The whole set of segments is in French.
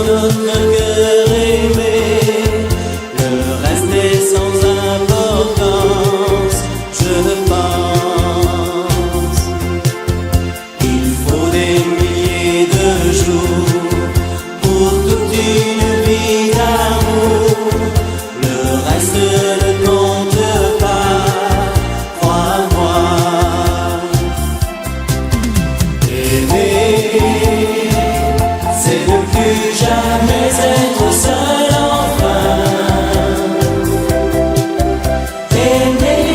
notre cœur aimé. Le reste est sans importance, je pense. Il faut des milliers de jours pour toute une vie d'amour. Le reste ne compte pas, crois-moi. Aimer, c'est ne plus jamais être seul enfin. Aimer,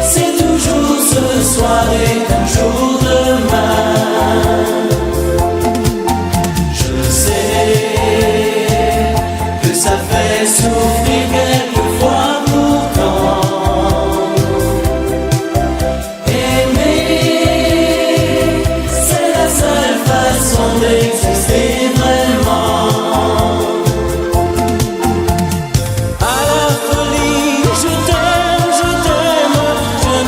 c'est toujours ce soir et toujours demain. Je sais que ça fait souffrir quelquefois pourtant. Aimer, c'est la seule façon d'exister vraiment. À la folie, je t'aime, je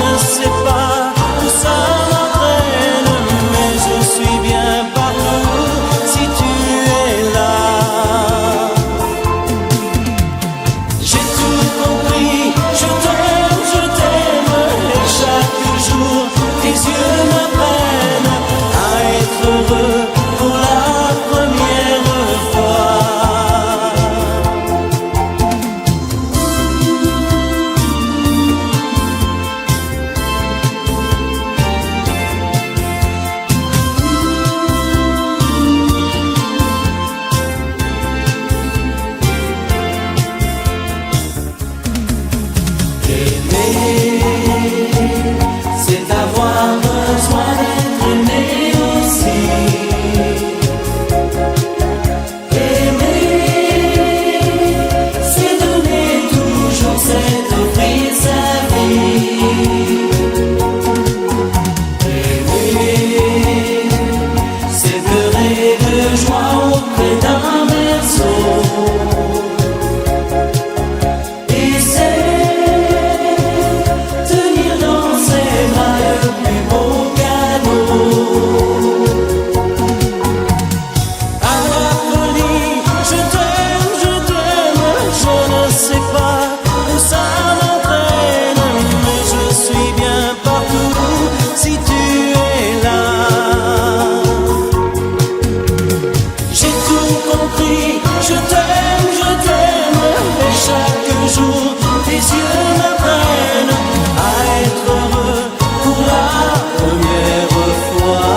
ne sais pas où ça m'entraîne, mais je suis bien partout si tu es là. J'ai tout compris, je t'aime, et chaque jour tes yeux m'apprennent à être heureux pour la première fois. Aimer, c'est avoir besoin d'être aimé aussi. Aimer, c'est donner toujours, c'est offrir sa vie. Aimer, c'est pleurer de joie auprès d'un berceau. Et c'est tenir dans ses bras le plus beau cadeau. À la folie, je t'aime, je ne sais pas où ça m'entraîne, mais je suis bien partout si tu es là. J'ai tout compris, je t'aime, et chaque jour tes yeux m'apprennent à être heureux pour la première fois.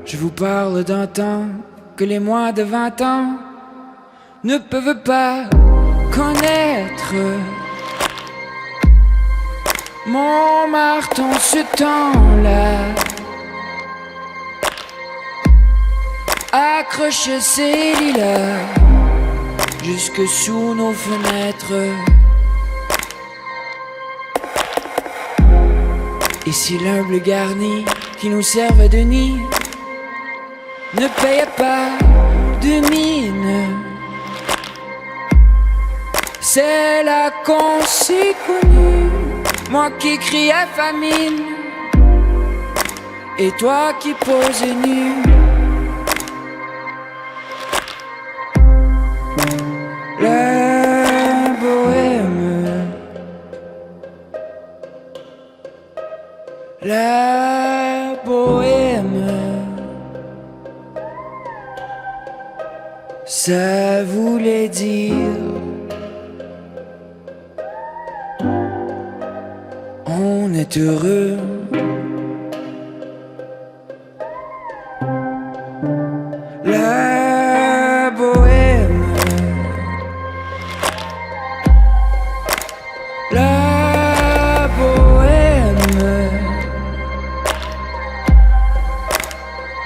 Je vous parle d'un temps que les moins de 20 ans ne peuvent pas connaître. Montmartre en ce temps-là accroche ses lilas jusque sous nos fenêtres. Et si l'humble garni qui nous servait de nid ne payait pas de mine, c'est là qu'on s'est connu. Moi qui criais famine et toi qui posais nu. La bohème, la bohème, ça voulait dire on est heureux. La bohème, la bohème,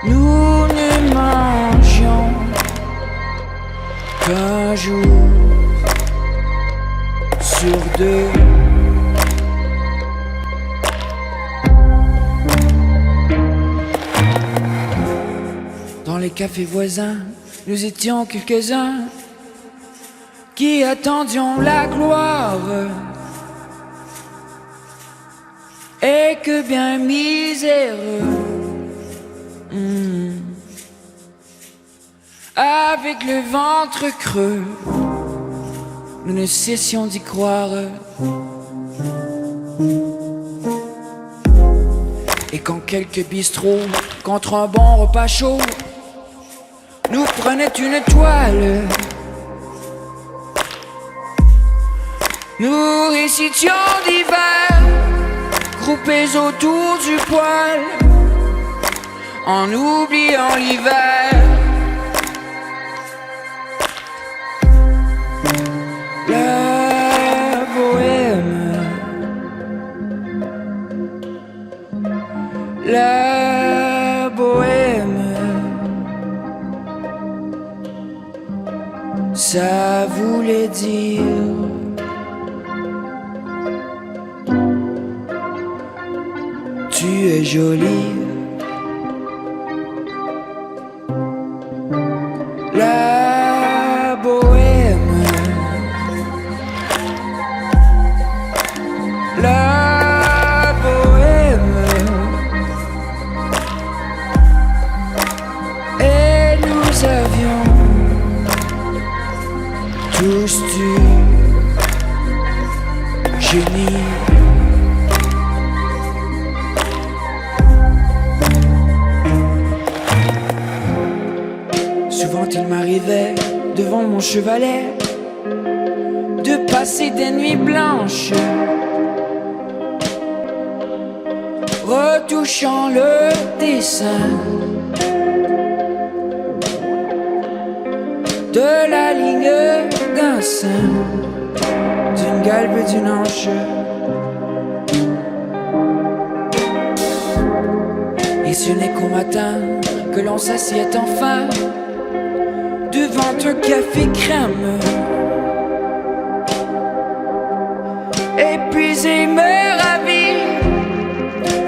nous ne mangions jour sur deux. Dans les cafés voisins, nous étions quelques-uns qui attendions la gloire. Et que bien miséreux, avec le ventre creux, nous ne cessions d'y croire. Et quand quelques bistrots, contre un bon repas chaud, nous prenaient une toile, nous récitions divers, groupés autour du poêle, en oubliant l'hiver. La bohème, la bohème, ça voulait dire tu es jolie. La bohème, la bohème, et nous avions tous du génie. Souvent il m'arrivait devant mon chevalet de passer des nuits blanches, retouchant le dessin de la ligne d'un sein, d'une galbe et d'une hanche. Et ce n'est qu'au matin que l'on s'assied enfin devant un café crème, épuisé me ravit.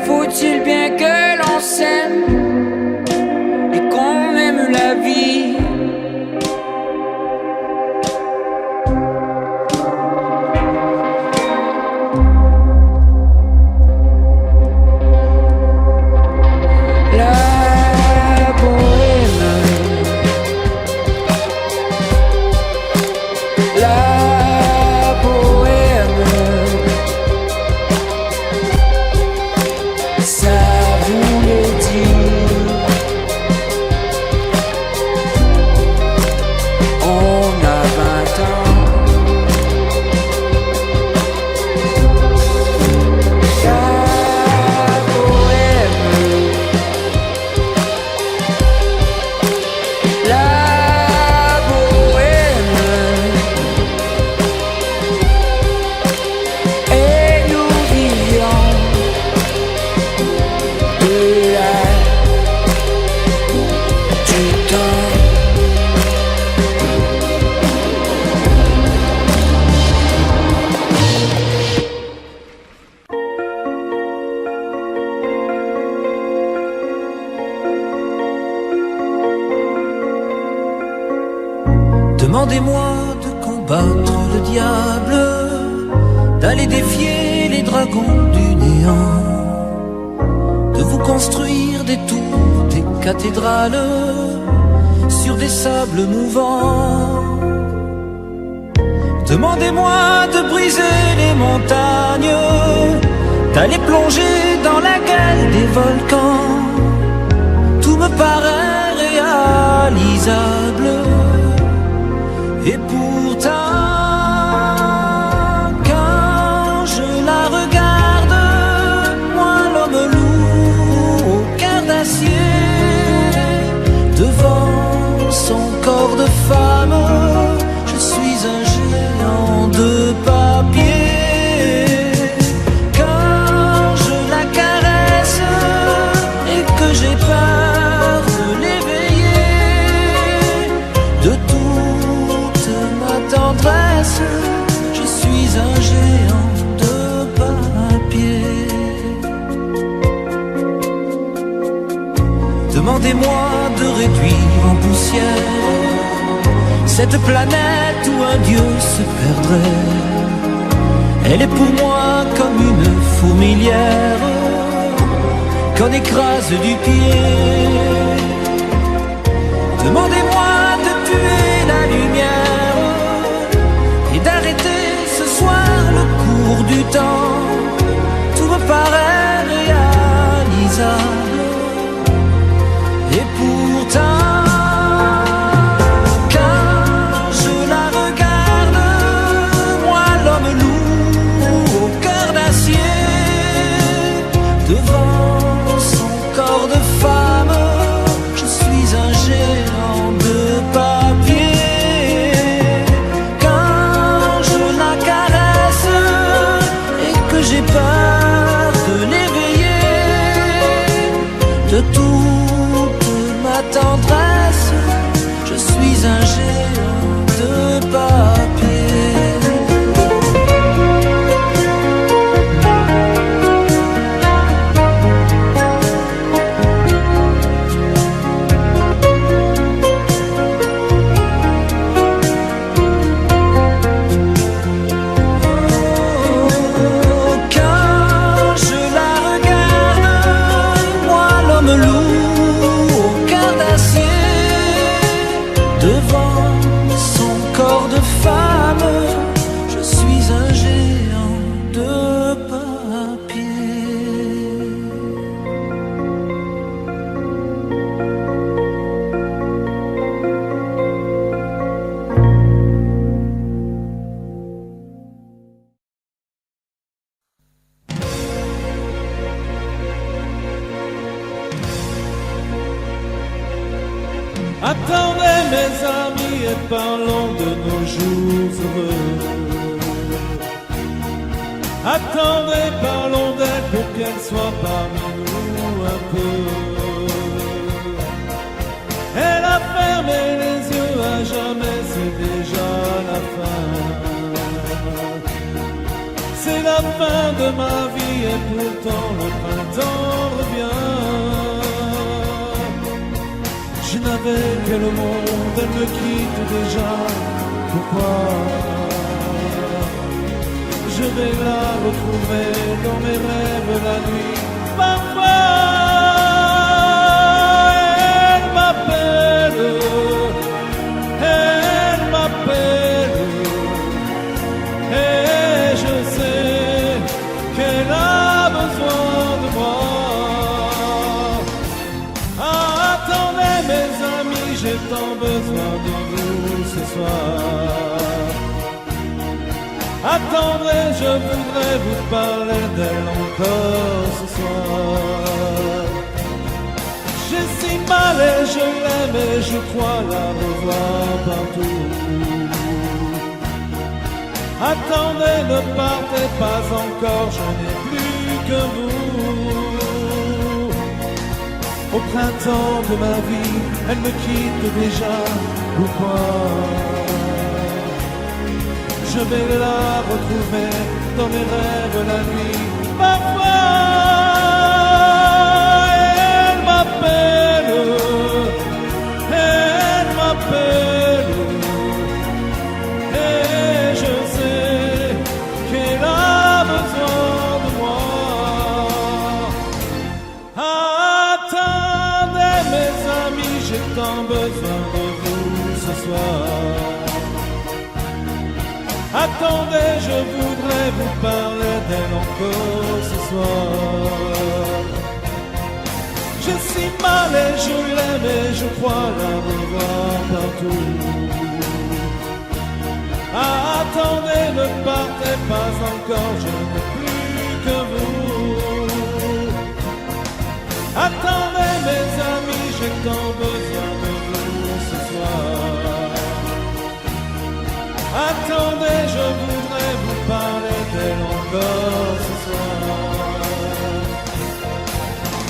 Faut-il bien que l'on s'aime et qu'on aime la vie? Demandez-moi de combattre le diable, d'aller défier les dragons du néant, de vous construire des tours, des cathédrales sur des sables mouvants. Demandez-moi de briser les montagnes, d'aller plonger dans la gueule des volcans. Tout me paraît réalisable. Et pourtant, quand je la regarde, moi l'homme loup au cœur d'acier, devant son corps de femme, je suis un géant de papier. Quand je la caresse et que j'ai peur de l'éveiller, de tout Demandez-moi de réduire en poussière cette planète où un dieu se perdrait. Elle est pour moi comme une fourmilière qu'on écrase du pied. Demandez-moi de tuer la lumière et d'arrêter ce soir le cours du temps. Tout me paraît réalisable et pourtant quand je la regarde, moi l'homme lourd au cœur d'acier, devant son corps de femme, je suis un géant de papier. Quand je la caresse et que j'ai peur de l'éveiller de toute ma tendresse, je suis un géant de papier. Quand je la regarde, moi l'homme lourd au cœur d'acier, devant son corps de femme, je suis un géant de papier. Attendez mes amis et parlons de nos jours heureux. Attendez, parlons d'elle pour qu'elle soit parmi nous un peu. Elle a fermé les yeux à jamais, c'est déjà la fin. C'est la fin de ma vie et pourtant le printemps revient. Je n'avais que le monde, elle me quitte déjà. Pourquoi? Je vais la retrouver dans mes rêves la nuit. Parfois, elle m'appelle, et je sais qu'elle a besoin de moi. Attendez mes amis, j'ai tant besoin de vous ce soir. Attendez, je voudrais vous parler d'elle encore ce soir. J'ai si mal et je l'aime et je crois la revoir partout. Attendez, ne partez pas encore, je n'ai plus que vous. Au printemps de ma vie, elle me quitte déjà. Pourquoi? Je vais la retrouver dans mes rêves la nuit. Parfois, elle m'appelle, et je sais qu'elle a besoin de moi. Attendez mes amis, j'ai tant besoin de vous ce soir. Attendez, je voudrais vous parler d'elle encore ce soir. J'ai si mal et je l'aime et je crois la revoir partout. Attendez, ne partez pas encore, je n'ai plus que vous. Attendez mes amis, j'ai tant besoin de vous ce soir. Attendez, je voudrais vous parler d'elle encore ce soir.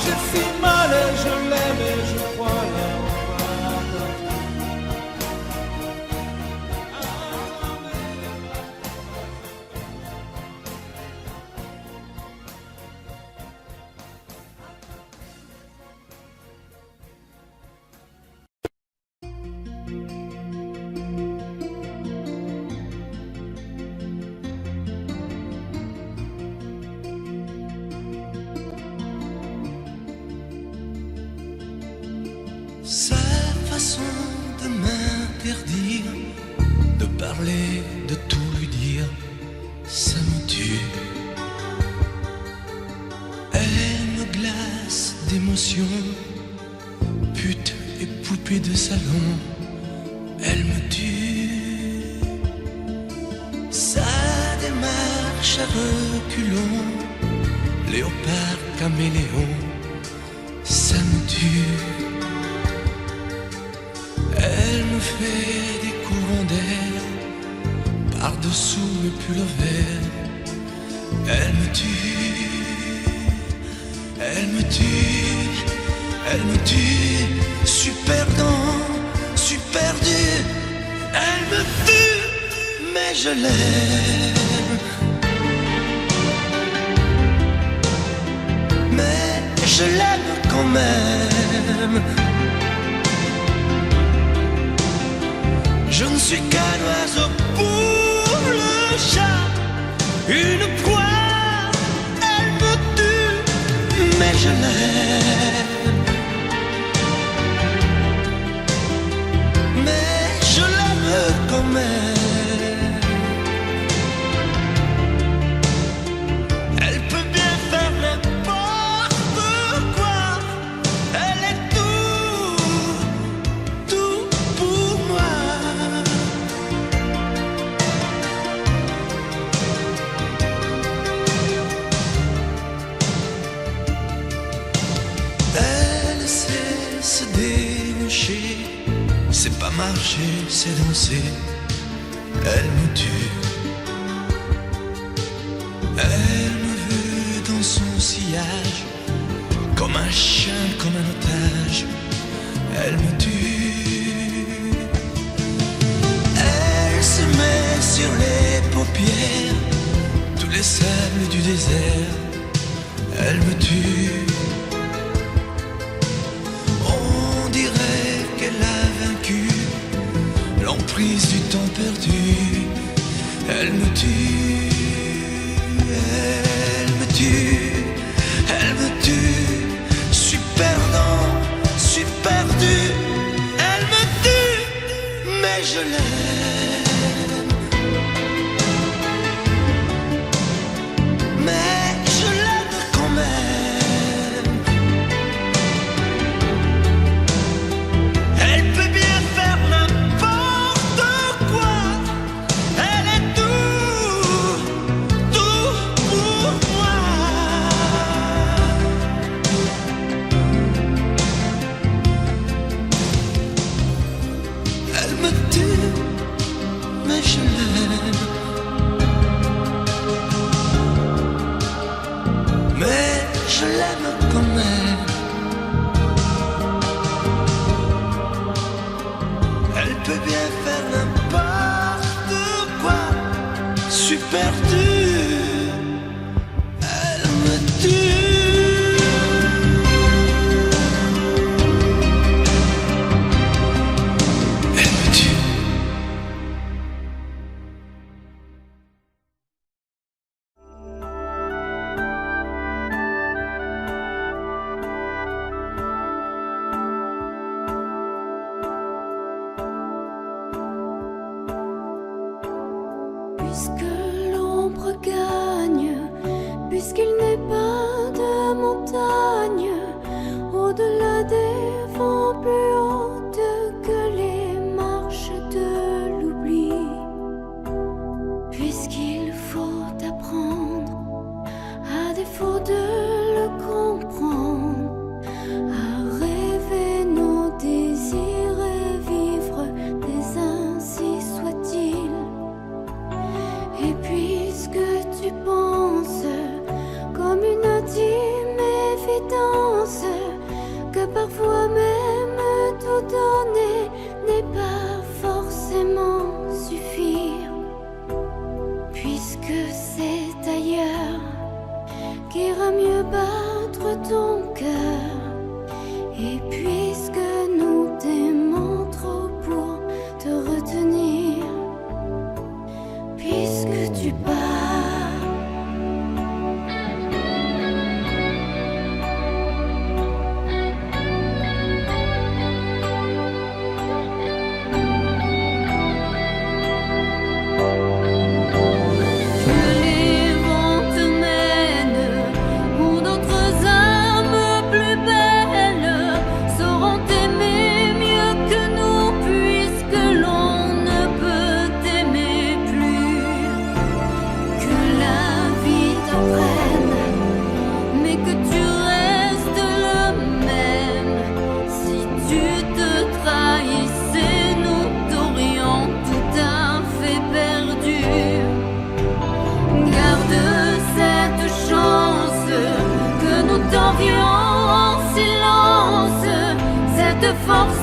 J'ai si mal et je l'aime et je crois la revoir partout. Sa façon de m'interdire de parler, de tout lui dire, ça me tue. Elle me glace d'émotion, pute et poupée de salon, elle me tue. Sa démarche à reculons, léopard caméléon, ça me tue. Elle me fait des courants d'air par-dessous mes pulls verts. Elle me tue, elle me tue, elle me tue. Super dans, super dur. Elle me tue, mais je l'aime. Mais je l'aime quand même. Je ne suis qu'un oiseau pour le chat, une proie, elle me tue, mais je l'aime. Mais je l'aime quand même. Elle peut bien faire n'importe quoi, elle est tout pour moi. Se déhancher, c'est pas marcher, c'est danser. Elle me tue. Elle me veut dans son sillage, comme un chien, comme un otage. Elle me tue. Elle se met sur les paupières tous les sables du désert. Elle me tue. Qu'elle a vaincu l'emprise du temps perdu. Elle me tue, elle me tue, elle me tue. Suis perdant, suis perdu. Elle me tue, mais je l'aime. Mais je l'aime quand même. Je l'aime quand même. Elle peut bien faire n'importe quoi. Super dur. Elle me tue. Elle me tue. Puisque l'ombre gagne, puisqu'il n'est pas de montagne, au-delà des vents plus hautes que les marches de l'oubli, puisqu'il faut apprendre, à défaut de le comprendre, à rêver nos désirs et vivre des ainsi soit-il. Et puisque tu penses comme une intime évidence que parfois même tout donner n'est pas forcément suffire, puisque c'est ailleurs qu'ira mieux battre ton cœur, et puisque nous t'aimons trop pour te retenir, puisque tu pars. te force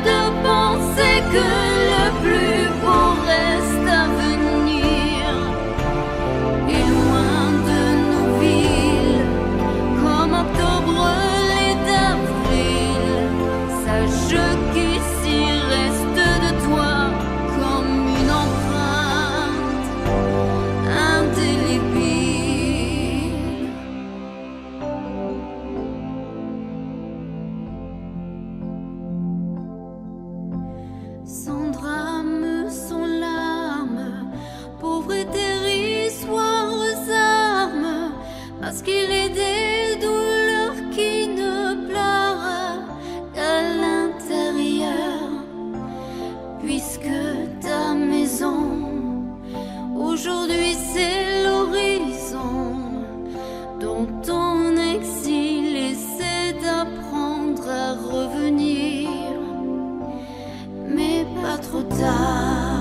de penser que le plus beau reste à venir. Et loin de nos villes, comme octobre l'est d'avril, sache qu'ici reste de toi comme une empreinte indélébile. Sans drame, sans larmes, pauvre et dérisoires armes, parce qu'il est des douleurs qui ne pleurent qu'à l'intérieur, puisque ta maison aujourd'hui c'est l'horizon dont ton exil essaie d'apprendre à revenir, mais pas trop tard.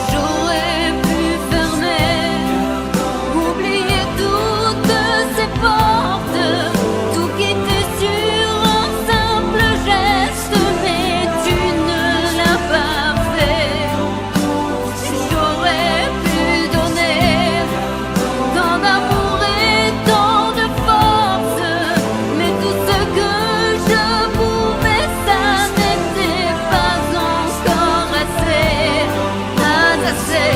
J'aurais pu fermer, oublier toutes ces portes, tout quitter sur un simple geste, mais tu ne l'as pas fait. J'aurais pu donner tant d'amour et tant de force, mais tout ce que je pouvais, ça n'était pas encore assez. Pas assez,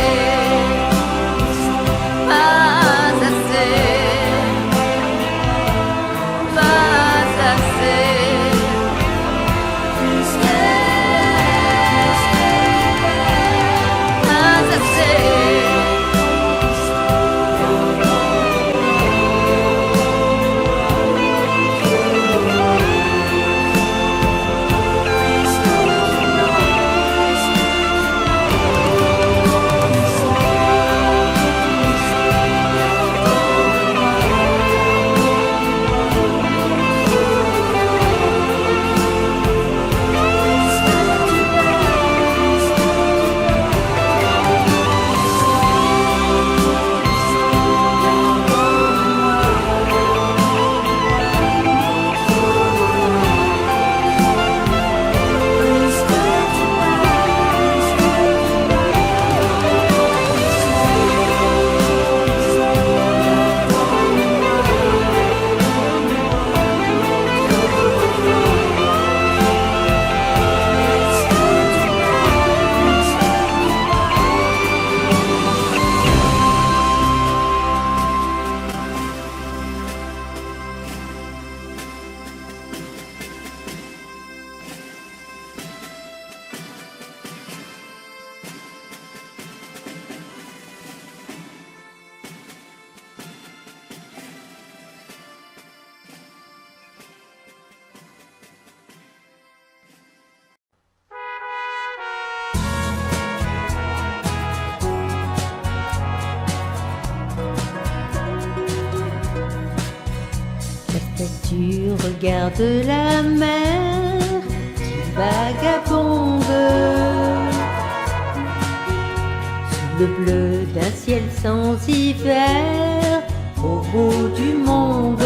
pas assez, pas assez. Pas assez. Tu regardes la mer qui vagabonde sous le bleu d'un ciel sans hiver au bout du monde.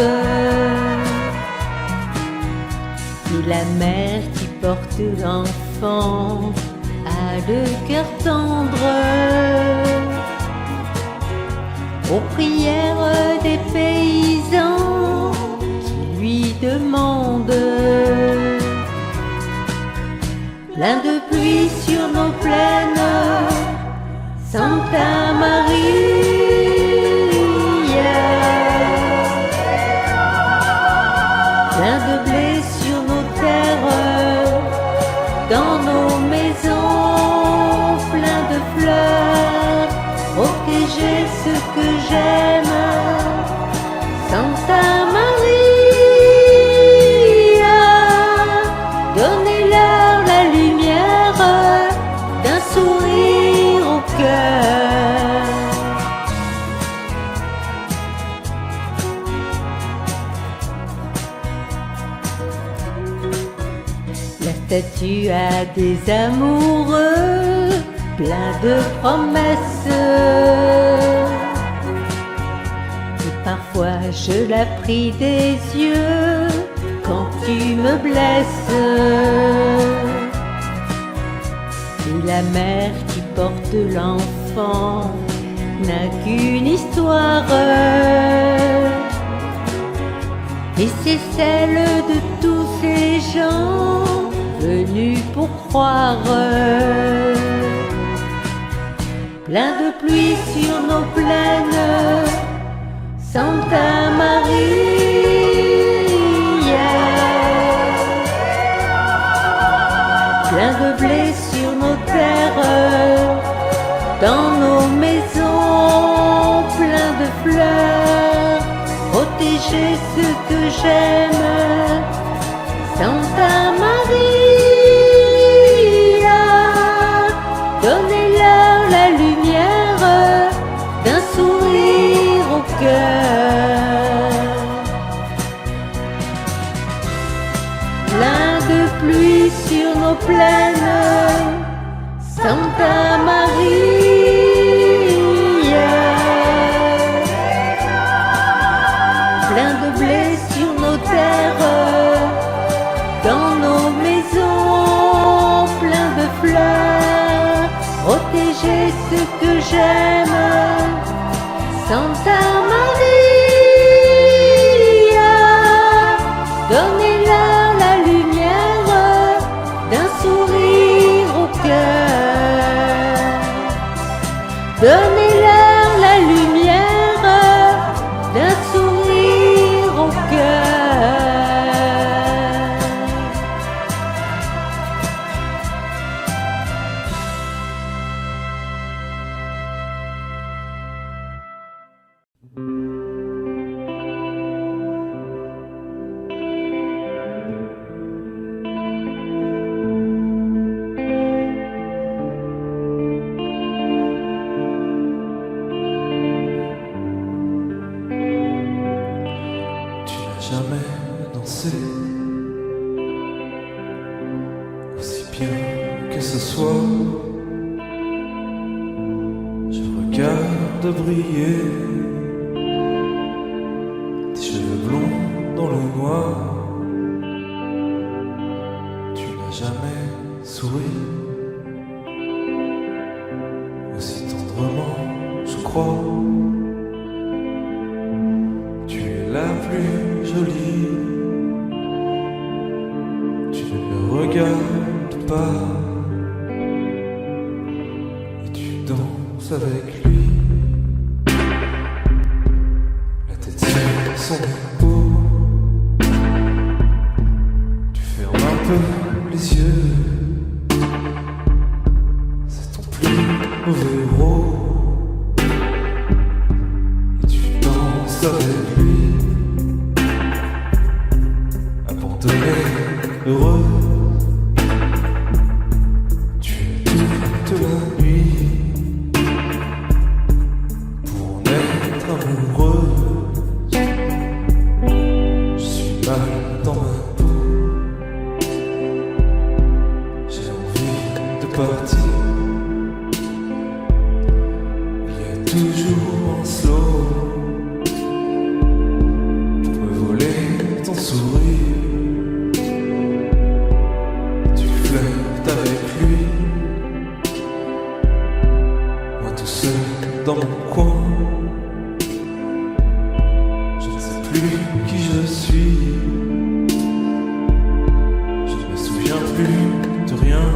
Et la mer qui porte l'enfant a le cœur tendre aux prières des paysans qui lui demandent plein de pluie sur nos plaines, Santa Maria. Plein de blé sur nos terres, dans nos maisons, plein de fleurs, protéger ce que j'aime, Santa Maria. Donnez-leur la lumière d'un sourire au cœur. La statue a des amoureux, plein de promesses. Et parfois je la prie des yeux quand tu me blesses. Et la mère qui porte l'enfant n'a qu'une histoire, et c'est celle de tous ces gens venus pour croire. Plein de pluie sur nos plaines, Santa Maria. Plein de blé sur nos terres, dans nos maisons, plein de fleurs, protéger ce que j'aime, Santa Maria. Donnez-leur la lumière d'un sourire au cœur. Plein de pluie sur nos plaines, Santa Maria. Plein de blé sur nos terres, dans nos maisons, plein de fleurs, protéger ce que j'aime, Santa Maria. Donnez-leur la lumière d'un sourire au cœur. Donnez-leur la lumière d'un sourire au cœur. Jamais dansé aussi bien que ce soir. Je regarde briller tes cheveux blonds dans le noir. Tu n'as jamais souri aussi tendrement, je crois. Tu es la plus jolie, tu ne me regardes pas et tu danses avec lui. La tête sur son épaule, tu fermes un peu les yeux, c'est ton plus mauvais rôle et tu danses avec lui. Heureux, tu es toute la nuit pour en être amoureux. Je suis mal dans ma peau, j'ai envie de partir. Il y a toujours un slow pour me voler ton sourire. Avec lui, moi tout seul dans mon coin, je ne sais plus qui je suis, je ne me souviens plus de rien.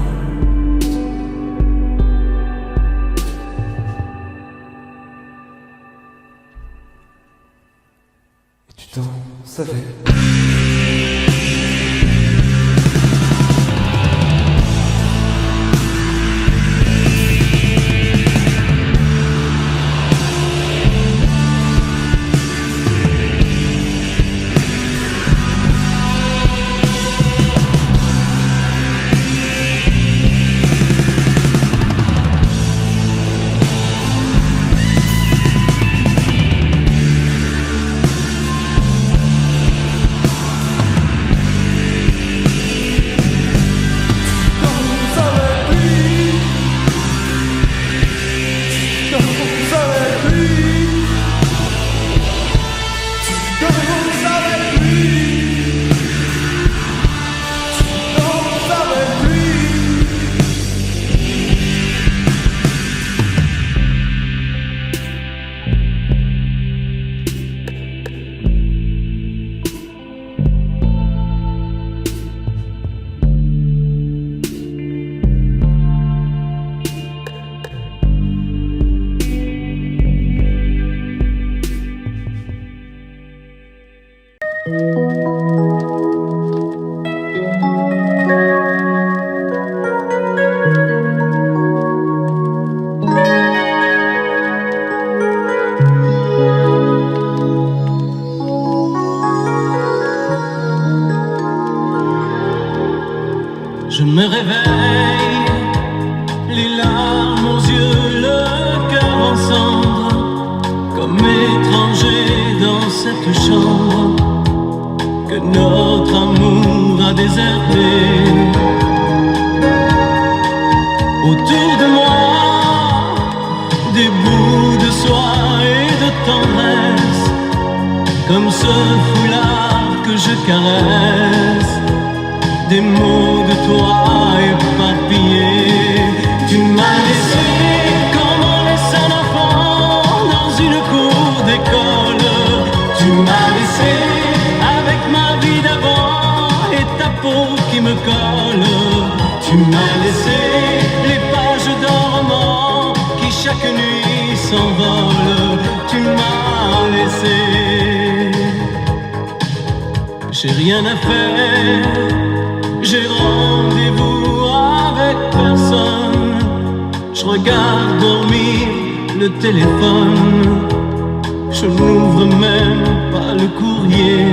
Je me réveille, les larmes aux yeux, le cœur en cendres, comme étranger dans cette chambre que notre amour a déserté. Autour de moi, des bouts de soie et de tendresse, comme ce foulard que je caresse, des mots de toi éparpillés. Tu m'as laissé comme on laisse un enfant dans une cour d'école. Tu m'as laissé avec ma vie d'avant et ta peau qui me colle. Tu m'as laissé les pages d'un roman qui chaque nuit s'envolent. Tu m'as laissé. J'ai rien à faire, j'ai rendez-vous avec personne. Je regarde dormir le téléphone, je n'ouvre même pas le courrier.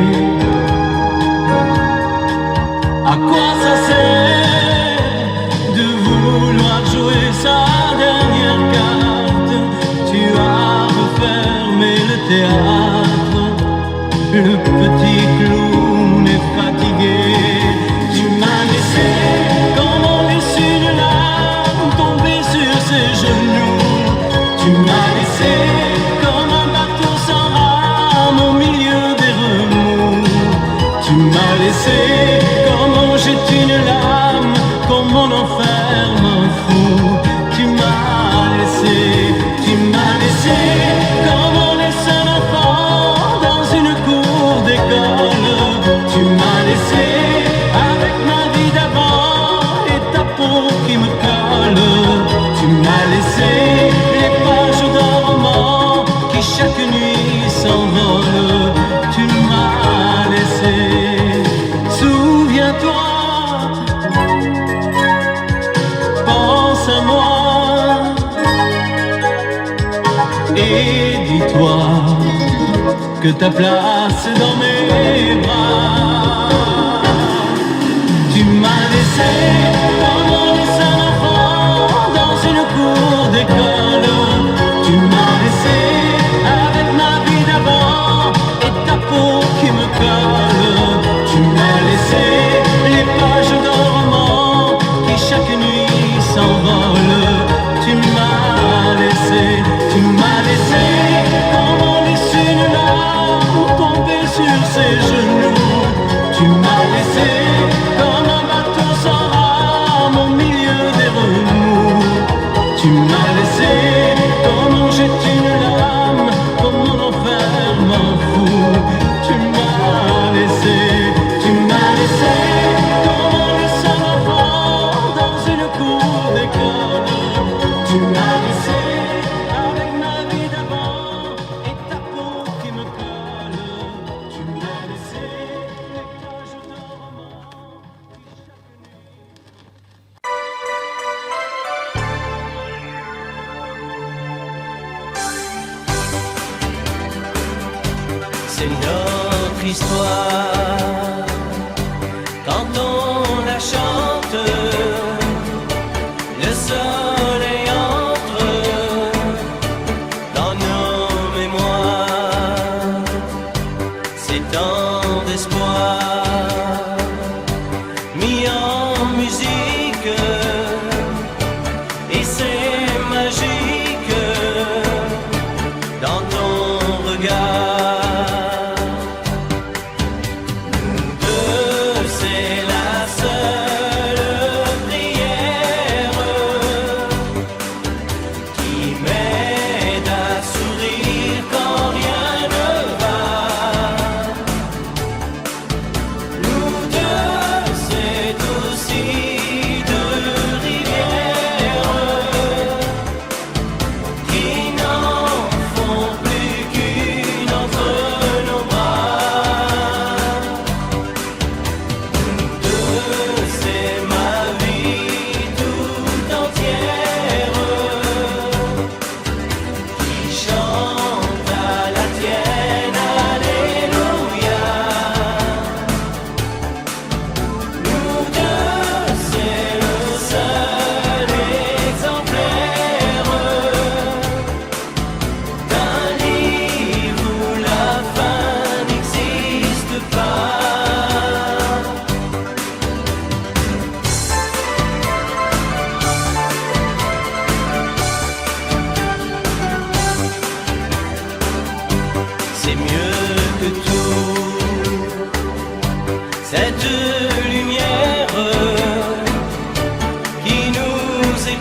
À quoi ça sert de vouloir jouer sa dernière carte? Tu as refermé le théâtre, le petit clown est fatigué. Tu m'as laissé comme on laisse une larme tomber sur ses genoux. Tu m'as laissé comme un bateau sans rame au milieu des remous. Tu m'as laissé comme on jette une lame, comme on enferme un fou. Tu m'as laissé comme on laisse un enfant dans une cour d'école. Tu m'as laissé avec ma vie d'avant et ta peau qui me colle. Tu m'as laissé les pages d'un roman qui chaque nuit s'envolent. Tu m'as laissé. Souviens-toi, pense à moi et dis-toi que ta place est dans mes bras. Tu m'as laissé comme on laisse un enfant dans une cour d'école. Tu m'as laissé avec ma vie d'avant et ta peau qui me colle. Tu m'as laissé les pages d'un roman qui chaque nuit s'envolent. Tu m'as laissé comme on laisse une larme tomber sur ses genoux. Tu m'as laissé comme un bateau sans rame au milieu des remous. Tu m'as laissé comme on jette une lame, comme on enferme un fou. Tu m'as laissé comme on laisse un enfant dans une cour d'école. Tu m'as laissé avec ma vie d'avant et ta peau qui me colle. Tu m'as laissé les pages d'un roman qui chaque nuit. C'est notre histoire quand on la chante. Le soleil entre dans nos mémoires. C'est tant d'espoir mis en musique et c'est magique dans ton regard. Nous deux, c'est la seule prière qui m'aide à sourire quand rien ne va. Nous deux, c'est aussi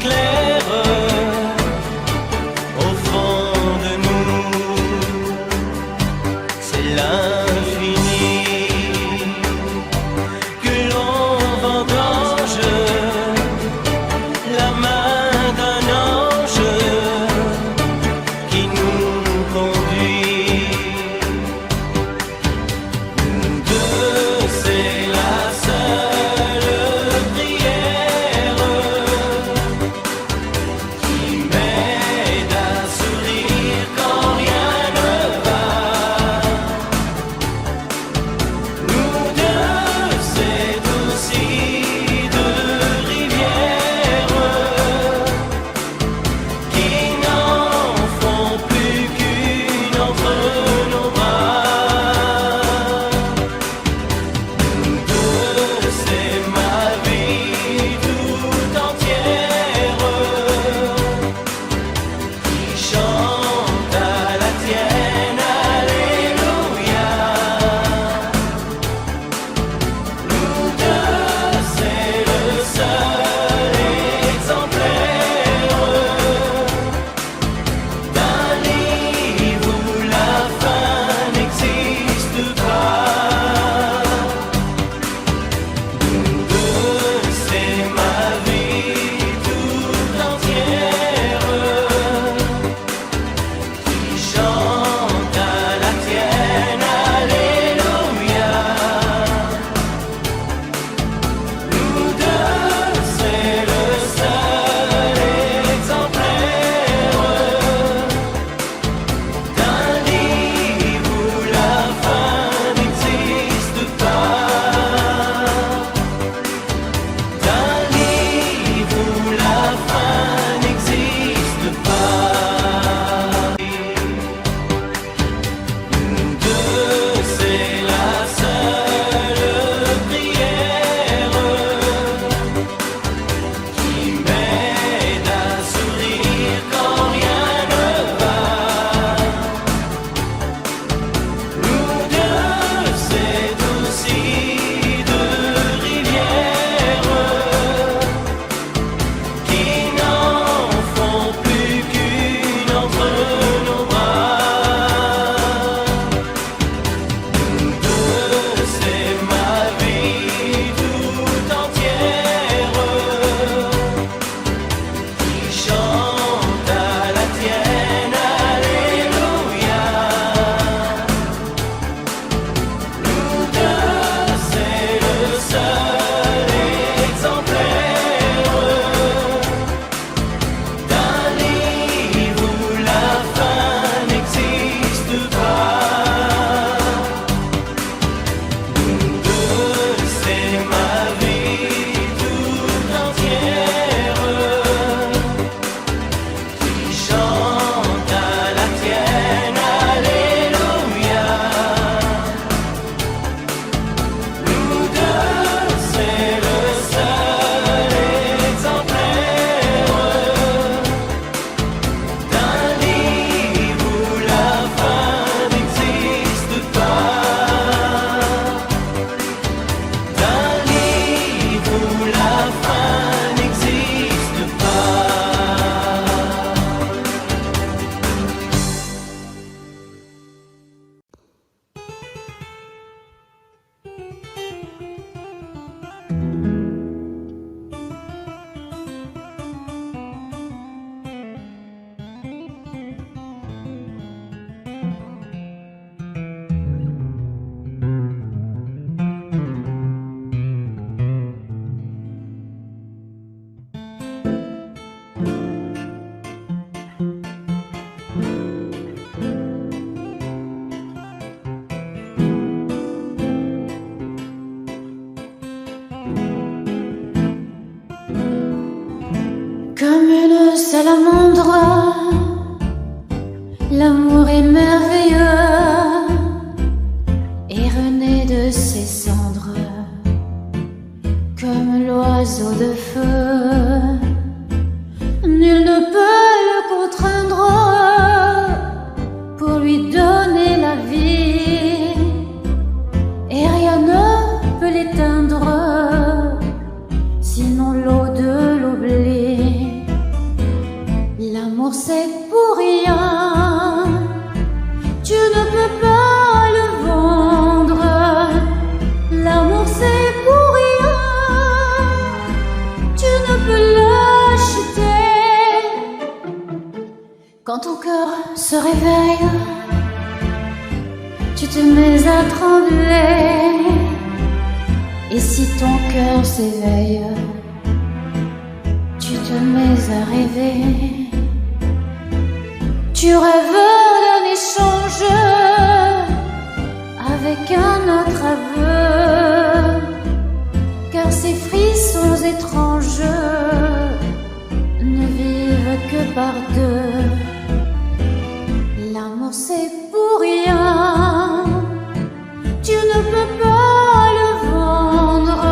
clair au fond de nous, c'est l'infini que l'on vendange, la main d'un ange qui nous conduit. Nous deux, c'est la seule prière qui m'aide à sourire quand rien ne va. Nous deux, c'est aussi deux rivières qui n'en font plus qu'une entre nos bras. Nous deux, c'est ma vie tout entière qui chante à la tienne, alléluia. Nous deux, c'est le seul exemplaire d'un livre où la fin n'existe pas. Nous deux, c'est ma vie tout entière qui chante à la tienne, alléluia. Nous deux, c'est le seul exemplaire d'un livre où la fin n'existe pas. D'un livre où la fin n'existe pas. Nous deux, c'est la seule prière qui m'aide à sourire quand rien ne va. Nous deux, c'est aussi deux rivières qui n'en font plus qu'une entre nos bras. Nous deux, c'est ma vie tout entière qui chante à la tienne, alléluia. Nous deux, c'est le seul exemplaire d'un livre où la fin n'existe pas. Nous deux, c'est ma vie tout entière qui chante à la tienne, alléluia. Nous deux, c'est le seul exemplaire d'un livre où la fin n'existe pas. D'un livre où la fin n'existe pas. Comme une salamandre, l'amour est merveilleux et renaît de ses cendres comme l'oiseau de feu. Nul ne peut le contraindre pour lui donner la vie et rien ne peut l'éteindre sinon l'eau de l'oubli. L'amour c'est pour rien, tu ne peux pas le vendre. L'amour c'est pour rien, tu ne peux l'acheter. Quand ton cœur se réveille, tu te mets à trembler. Et si ton cœur s'éveille, tu te mets à rêver. Tu rêves d'un échange avec un autre aveu, car ces frissons étranges ne vivent que par deux. L'amour c'est pour rien, tu ne peux pas le vendre.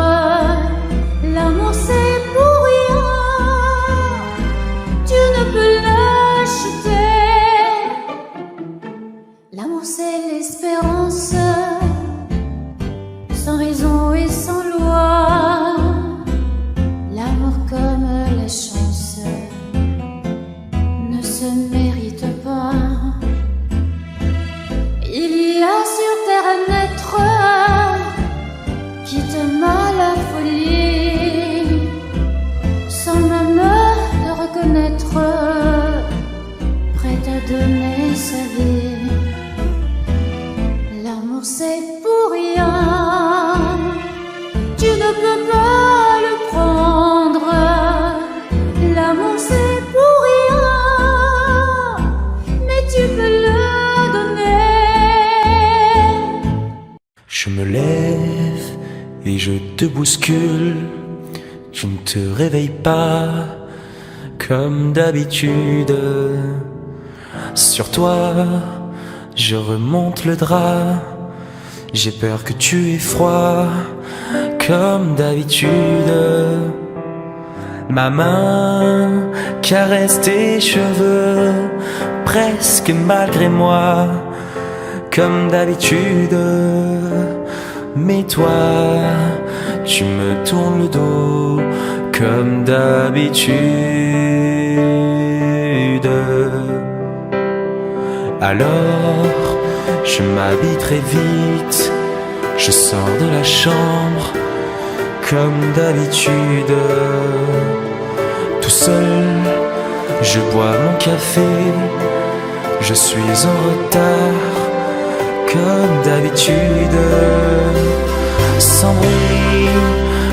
L'amour c'est pour rien, tu ne peux l'acheter. L'amour c'est l'espérance, sans raison et sans loi. L'amour comme la chance ne se mérite pas. Il y a sur terre un être qui t'aime à la folie, sans même le reconnaître, prêt à donner sa vie. L'amour c'est pour rien, tu ne peux pas le prendre. L'amour c'est pour rien, mais tu peux le donner. Je me lève et je te bouscule. Tu ne te réveilles pas comme d'habitude. Sur toi, je remonte le drap. J'ai peur que tu aies froid comme d'habitude. Ma main caresse tes cheveux, presque malgré moi, comme d'habitude. Mais toi, tu me tournes le dos, comme d'habitude. Alors, je m'habille très vite, je sors de la chambre, comme d'habitude. Tout seul, je bois mon café, je suis en retard, comme d'habitude. Sans bruit,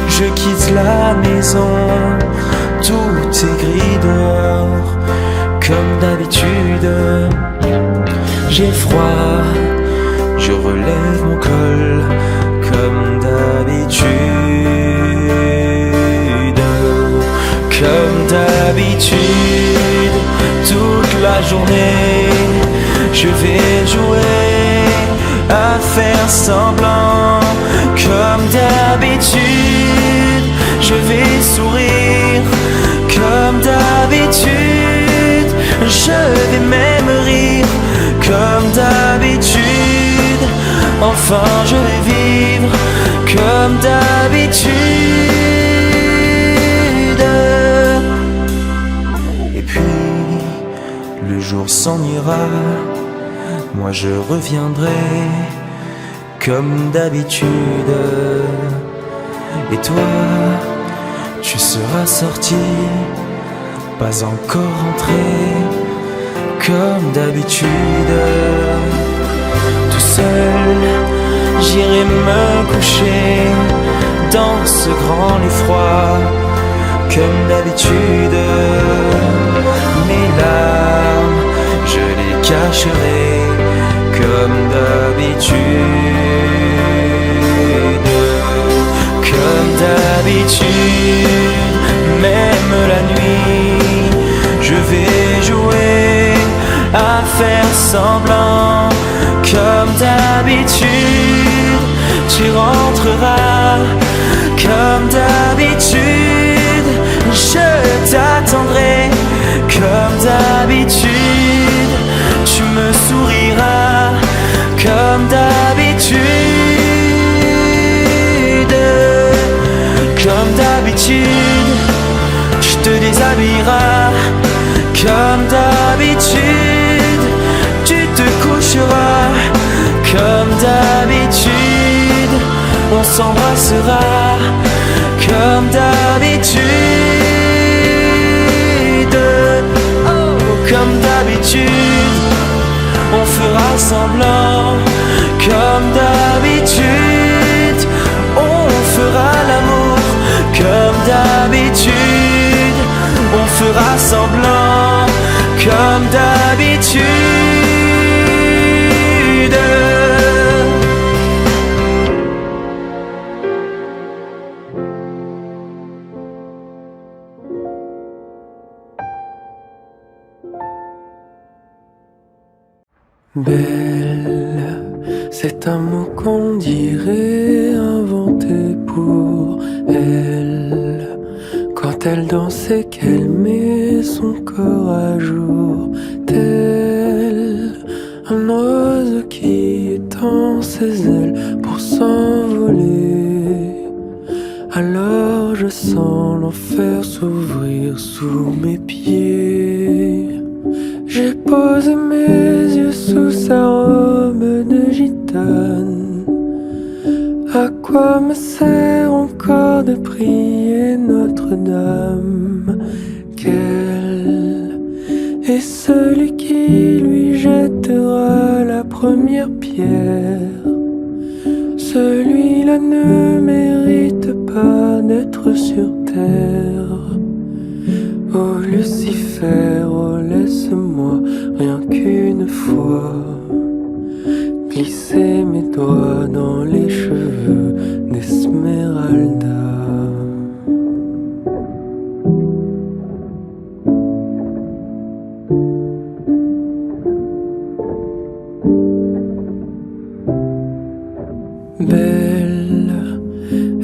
je quitte la maison, tout est gris dehors, comme d'habitude. J'ai froid, je relève mon col, comme d'habitude. Comme d'habitude, toute la journée, je vais jouer à faire semblant. Comme d'habitude, je vais sourire. Comme d'habitude, je vais même rire. Comme d'habitude, enfin je vais vivre. Comme d'habitude. Et puis, le jour s'en ira, moi je reviendrai comme d'habitude. Et toi, tu seras sorti, pas encore rentré, comme d'habitude. Tout seul, j'irai me coucher dans ce grand lit froid, comme d'habitude. Mes larmes, je les cacherai, comme d'habitude. Comme d'habitude, même la nuit, je vais jouer à faire semblant. Comme d'habitude, tu rentreras. Comme d'habitude, je t'attendrai. Comme d'habitude, tu me souriras. Comme d'habitude. Comme d'habitude, tu te déshabilleras. Comme d'habitude. d'habitude, tu te coucheras. Comme d'habitude, on s'embrassera. Comme d'habitude, oh, comme d'habitude, on fera semblant. Comme d'habitude, on fera l'amour. Comme d'habitude, on fera semblant. Comme d'habitude. Belle, c'est un mot qu'on dirait inventé pour elle. Quand elle danse et qu'elle met son corps à jour, tel un oiseau qui étend ses ailes pour s'envoler. Alors je sens l'enfer s'ouvrir sous mes pieds. J'ai posé mes yeux sous sa robe de gitane. À quoi me sert encore de prier Notre-Dame? Quel est celui qui lui jettera la première pierre? Celui-là ne mérite pas d'être sur terre. Oh Lucifer, oh laisse-moi rien qu'une fois glisser mes doigts dans les cheveux d'Esmeralda. Belle,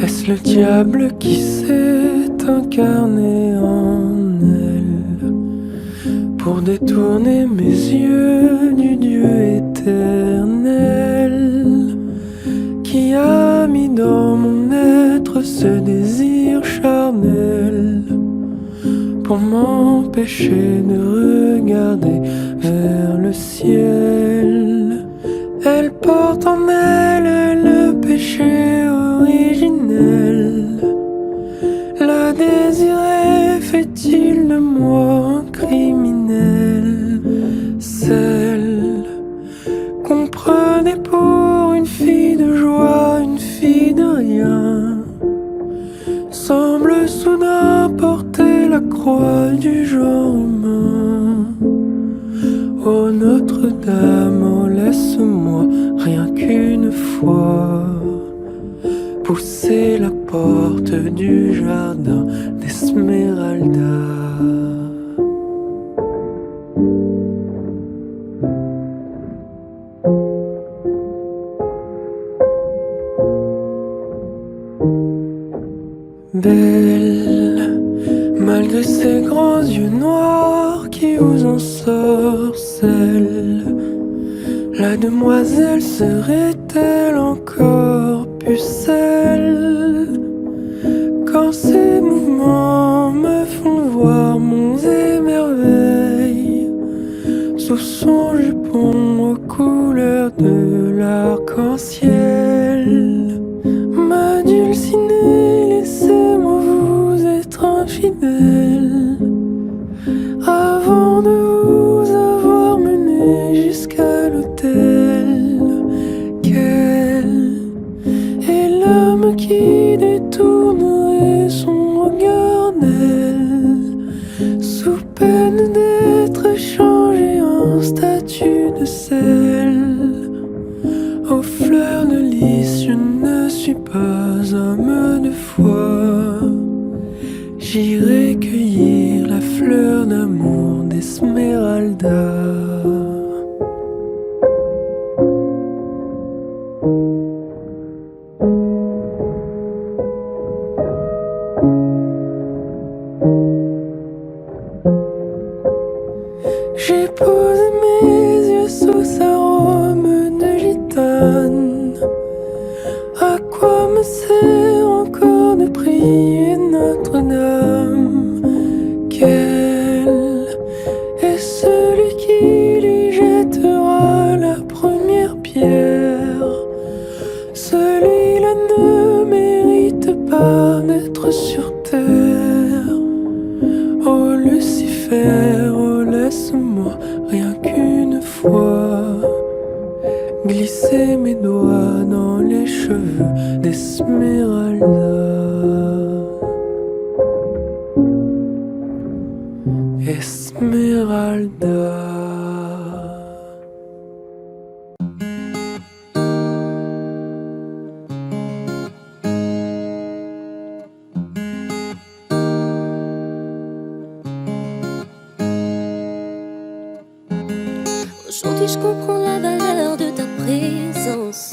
est-ce le diable qui s'est incarné en elle pour détourner mes yeux du Dieu éternel qui a mis dans mon être ce désir charnel pour m'empêcher de regarder vers le ciel? Elle porte en elle le péché originel. La désirer fait-il de moi un criminel? Celle qu'on prenait pour une fille de joie, une fille de rien, semble soudain porter la croix du genre humain. Oh Notre-Dame, oh laisse-moi rien qu'une fois pousser la porte du jardin d'Esmeralda. Belle, malgré ses grands yeux noirs qui vous ensorcellent, la demoiselle serait-elle encore pucelle? Quand ses mouvements me font voir monts et merveilles sous son jupon aux couleurs de l'arc-en-ciel, ma dulcinée, laissez-moi vous être infidèle avant de vous avoir mené jusqu'à l'autel. Quel est l'homme qui détournerait son regard d'elle sous peine d'être changé en statue de sel? Aux fleurs de lys, je ne suis pas homme de foi. J'irai cueillir la fleur d'amour d'Esmeralda. J'ai posé mes yeux sous sa robe de gitane. À quoi me sert encore de prier Notre-Dame? Quel est celui faire, oh, laisse-moi rien qu'une fois glisser mes doigts dans les cheveux d'Esmeralda. Esmeralda. Aujourd'hui je comprends la valeur de ta présence.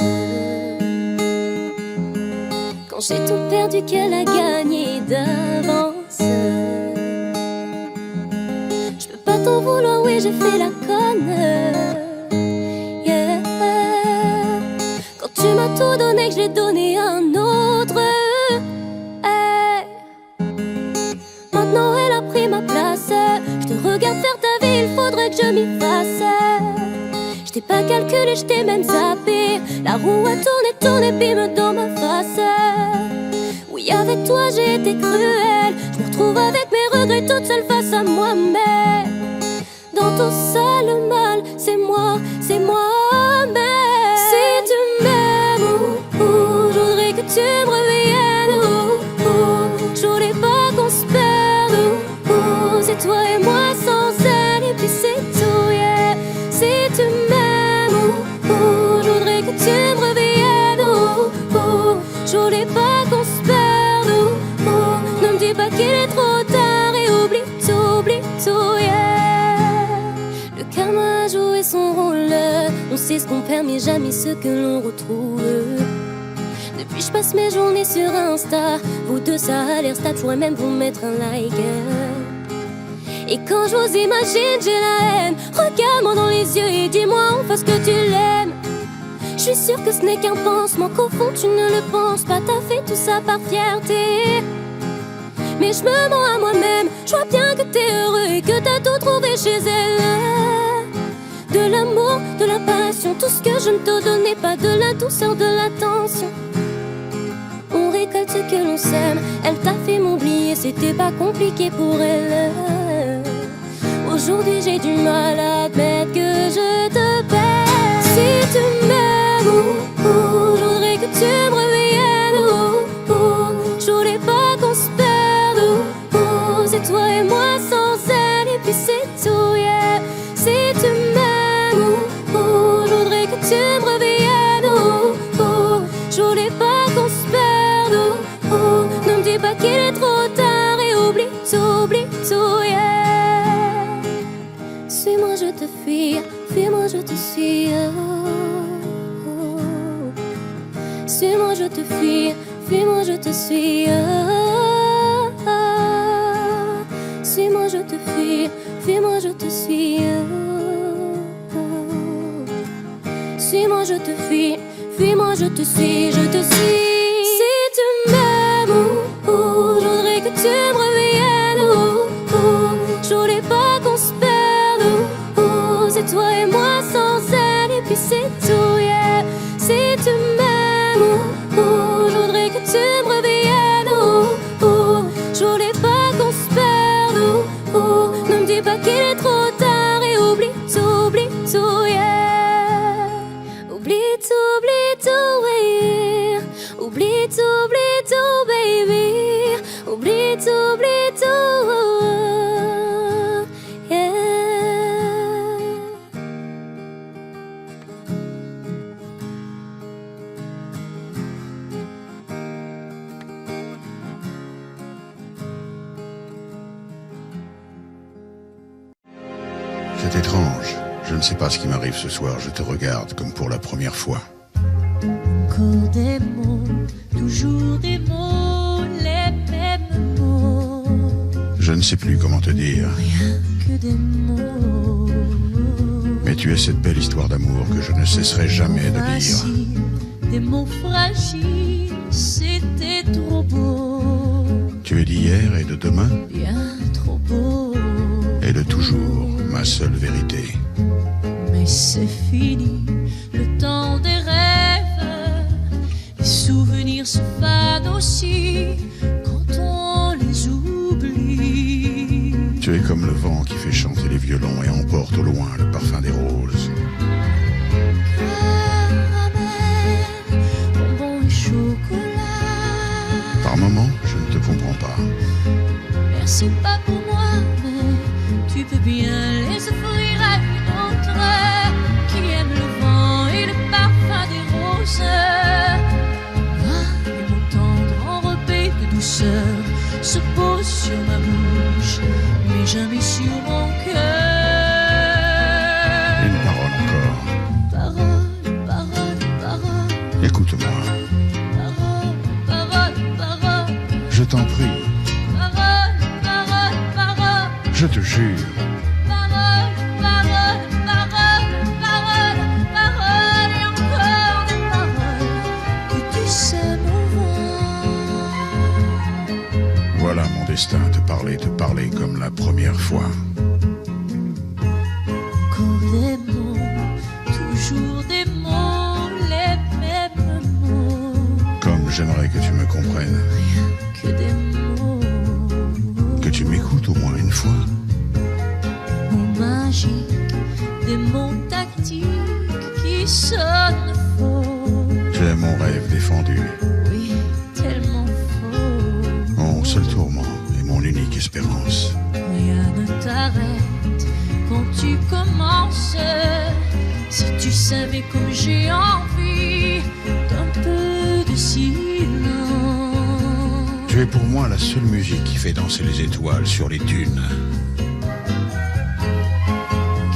Quand j'ai tout perdu, qu'elle a gagné d'avance. Je peux pas t'en vouloir, oui j'ai fait la conne. Yeah. Quand tu m'as tout donné, que je l'ai donné à un autre. Hey. Maintenant elle a pris ma place. Je te regarde faire ta vie, il faudrait que je m'y fasse. Je t'ai pas calculé, je t'ai même zappé. La roue a tourné, bim dans ma face. Oui, avec toi j'ai été cruelle. Je me retrouve avec mes regrets toute seule face à moi-même. Dans tout ça le mal, c'est moi, mais si tu m'aimes, je voudrais que tu me reviennes. Je voulais pas qu'on se perde. C'est toi et moi sans elle, et puis c'est tout, yeah. Si tu m'aimes, je voudrais que tu me reviennes. Je voulais pas qu'on se perde. Ne me dis pas qu'il est trop tard et oublie tout, yeah. Le karma a joué son rôle. On sait ce qu'on perd mais jamais ce que l'on retrouve. Depuis je passe mes journées sur Insta. Vous deux ça a l'air stable, je pourrais même vous mettre un like. Et quand je vous imagine, j'ai la haine. Regarde-moi dans les yeux et dis-moi enfin ce que tu l'aimes. Je suis sûre que ce n'est qu'un pansement, qu'au fond tu ne le penses pas. T'as fait tout ça par fierté, mais je me mens à moi-même. Je vois bien que t'es heureux et que t'as tout trouvé chez elle. De l'amour, de la passion, tout ce que je ne te donnais pas. De la douceur, de l'attention. On récolte ce que l'on sème. Elle t'a fait m'oublier, c'était pas compliqué pour elle. Aujourd'hui j'ai du mal à admettre que je te perds. Si tu m'aimes, je voudrais que tu me reviennes. Je voulais pas qu'on se perde. C'est toi et moi sans elle, et puis c'est tout, yeah. Si tu m'aimes, je voudrais que tu me reviennes. Je voulais pas qu'on se perde. Ne me dis pas qu'il est trop tard et oublie tout, yeah. Suis-moi, je te fuis, fuis-moi, je te suis. Suis-moi, je te fuis, fuis-moi, je te suis. Suis-moi, je te fuis, fuis-moi, je te suis. Suis-moi, je te fuis, fuis-moi, je te suis, je te suis. Si tu m'aimes, je voudrais que tu me reviennes. Je voulais pas qu'on se perde. C'est toi et moi sans elle, et puis c'est tout, yeah. Si tu m'aimes, je voudrais que tu me reviennes. Je voulais pas qu'on se perde. Ne me dis pas qu'il est trop tard et oublie tout, yeah. Oublie tout, yeah. Oublie tout, baby. Oublie tout, yeah. C'est étrange. Je ne sais pas ce qui m'arrive ce soir. Je te regarde comme pour la première fois. Encore des mots, toujours des mots, les mêmes mots. Je ne sais plus comment te dire. Rien que des mots. Mais tu es cette belle histoire d'amour que je ne cesserai jamais de lire. Des mots fragiles, c'était trop beau. Tu es d'hier et de demain, Bien trop beau. et de toujours, ma seule vérité. Mais c'est fini, le temps des rêves. Les souvenirs se fanent aussi quand on les oublie. Tu es comme le vent qui fait chanter les violons et emporte au loin le parfum des roses. Caramel, bonbons et chocolat. Par moments, je ne te comprends pas. Merci pas pour moi, mais tu peux bien les offrir à une autre qui aime le vent et le parfum des roses. Ah, les mots tendres enrobés de douceur se posent sur ma bouche, mais jamais sur mon cœur. Une parole encore. Parole, parole, parole. Écoute-moi. Parole, parole, parole. Je t'en prie. Parole, parole, parole. Je te jure. Parole, parole, parole, parole, parole et encore des paroles que tu sais mon vent. Voilà mon destin, te parler comme la première fois. Encore des mots, toujours des mots, les mêmes mots. Comme j'aimerais que tu me comprennes, Rien que des mots. que tu m'écoutes au moins une fois. Mots magiques, des mots tactiques qui sonnent faux. Tu es mon rêve défendu, Oui, tellement faux. mon seul tourment et mon unique espérance. Rien ne t'arrête quand tu commences. Si tu savais comme j'ai envie d'un peu de silence. Tu es pour moi la seule musique qui fait danser les étoiles sur les dunes.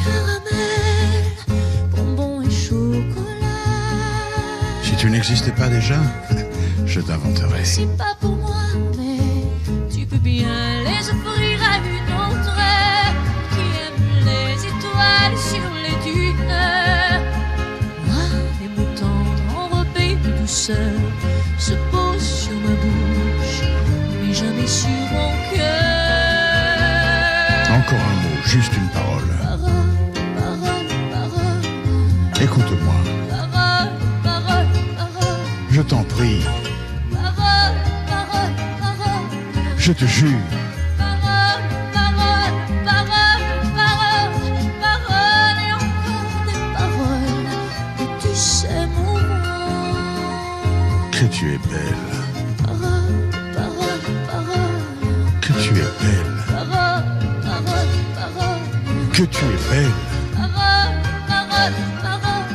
Caramel, bonbons et chocolat. Si tu n'existais pas déjà, je t'inventerais. C'est pas pour moi, mais tu peux bien les offrir à une autre qui aime les étoiles sur les dunes. Moi, les mots tendres enrobés de douceur se posent sur ma bouche, mais jamais sur mon cœur. Encore un mot, juste une parole. Parole, parole, parole. Écoute-moi, Parole, parole, parole. je t'en prie, Parole, parole, parole. je te jure. Parole, parole, parole, parole, parole et encore des paroles que tu sais mon vent. Que tu es belle, Parole, parole, parole, que tu es belle, parole, parole, parole, que tu es belle, parole, parole, parole,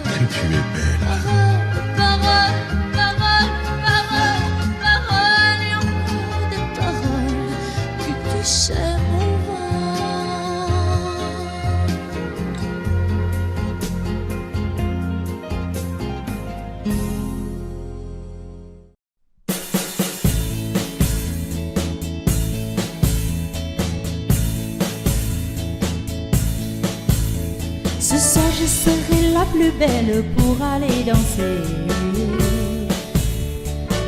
que tu es belle. parole, parole, parole, parole, parole et encore des paroles que tu sais mon vent. Ce soir je serai la plus belle pour aller danser.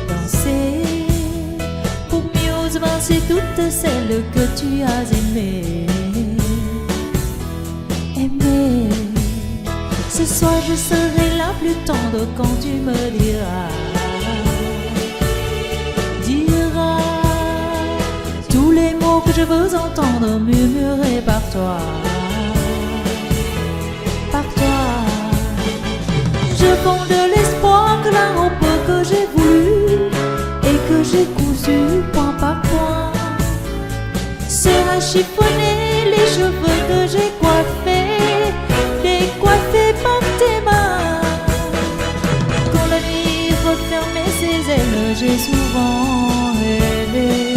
Danser pour mieux avancer toutes celles que tu as aimées. Aimer. Ce soir je serai la plus tendre quand tu me diras. Tous les mots que je veux entendre murmurés par toi. Par toi, je fonde l'espoir que la robe que j'ai voulu et que j'ai cousue point par point sera chiffonnée, les cheveux que j'ai coiffés, décoiffés par tes mains. Quand la nuit refermait ses ailes, j'ai souvent rêvé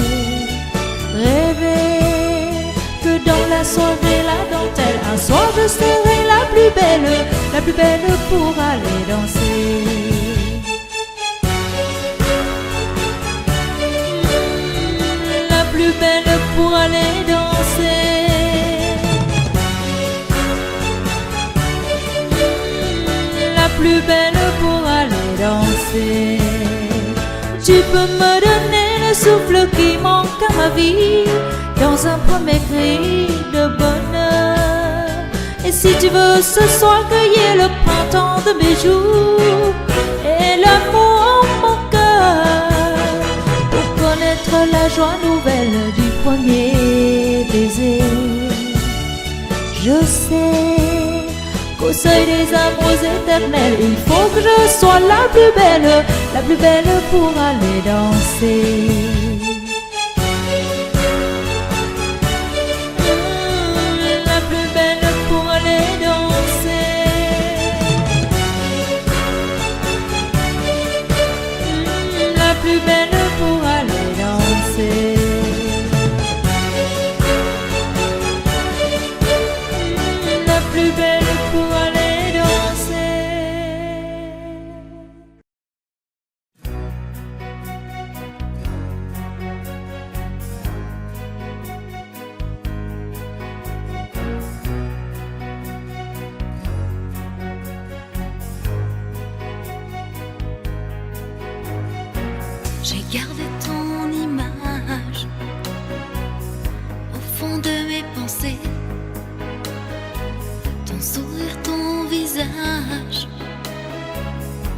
que dans la soirée, la dentelle, un soir je serai la plus belle pour aller danser. La plus belle pour aller danser. La plus belle pour aller danser. Tu peux me donner le souffle qui manque à ma vie dans un premier cri de bonheur. Et si tu veux ce soir cueillir le printemps de mes jours et l'amour en mon cœur, pour connaître la joie nouvelle du premier baiser. Je sais qu'au seuil des amours éternels, il faut que je sois la plus belle pour aller danser. La plus belle pour aller danser. La plus belle pour aller danser. La plus belle pour aller danser. J'ai gardé ton image au fond de mes pensées, ton sourire, ton visage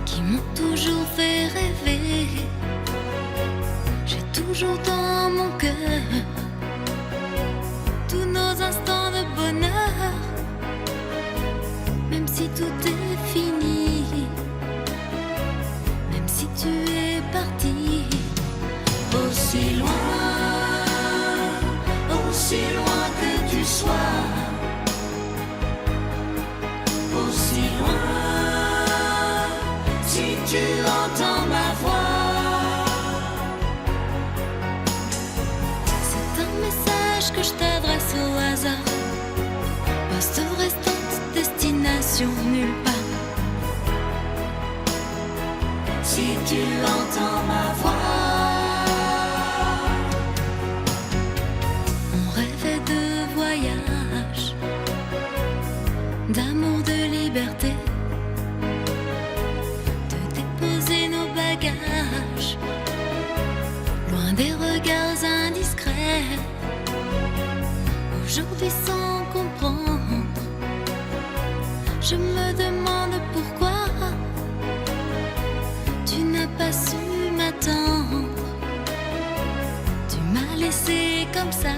qui m'ont toujours fait rêver. J'ai toujours dans mon cœur tous nos instants de bonheur, même si tout est fini, même si tu es parti. Aussi loin que tu sois, aussi loin, si tu entends ma voix. C'est un message que je t'adresse au hasard, poste restante, destination nulle part. Si tu entends ma voix. D'amour, de liberté, de déposer nos bagages loin des regards indiscrets. Aujourd'hui sans comprendre, je me demande pourquoi tu n'as pas su m'attendre. Tu m'as laissé comme ça,